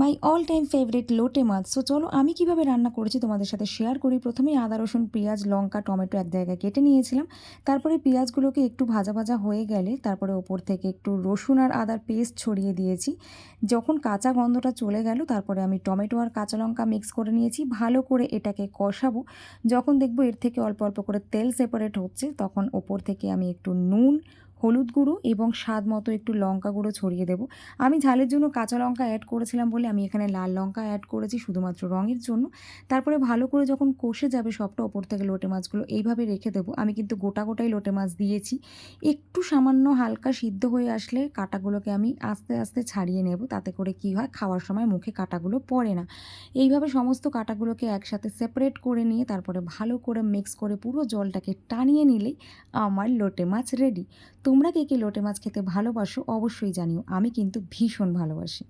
My all time favourite লোটে মাছ। So চলো আমি কিভাবে রান্না করেছি তোমাদের সাথে শেয়ার করি। প্রথমেই আদা রসুন পেঁয়াজ লঙ্কা টমেটো এক জায়গায় কেটে নিয়েছিলাম। তারপরে পেঁয়াজগুলোকে একটু ভাজা ভাজা হয়ে গেলে তারপরে ওপর থেকে একটু রসুন আর আদার পেস্ট ছড়িয়ে দিয়েছি। যখন কাঁচা গন্ধটা চলে গেল তারপরে আমি টমেটো আর কাঁচা লঙ্কা মিক্স করে নিয়েছি, ভালো করে এটাকে কষাবো। যখন দেখবো এর থেকে অল্প অল্প করে তেল সেপারেট হচ্ছে তখন ওপর থেকে আমি একটু নুন, হলুদ গুঁড়ো এবং স্বাদ মতো একটু লঙ্কা গুঁড়ো ছড়িয়ে দেবো। আমি ঝালের জন্য কাঁচা লঙ্কা অ্যাড করেছিলাম বলে আমি এখানে লাল লঙ্কা অ্যাড করেছি শুধুমাত্র রঙের জন্য। তারপরে ভালো করে যখন কষে যাবে সবটা, ওপর থেকে লোটে মাছগুলো এইভাবে রেখে দেবো। আমি কিন্তু গোটা গোটাই লোটে মাছ দিয়েছি। একটু সামান্য হালকা সিদ্ধ হয়ে আসলে কাঁটাগুলোকে আমি আস্তে আস্তে ছাড়িয়ে নেব, তাতে করে কি হয় খাওয়ার সময় মুখে কাঁটাগুলো পড়ে না। এইভাবে সমস্ত কাঁটাগুলোকে একসাথে সেপারেট করে নিয়ে তারপরে ভালো করে মিক্স করে পুরো জলটাকে টানিয়ে নিলেই আমার লোটে মাছ রেডি। তোমরা কে কে লোটে মাছ খেতে ভালোবাসো অবশ্যই জানিও, আমি কিন্তু ভীষণ ভালোবাসি।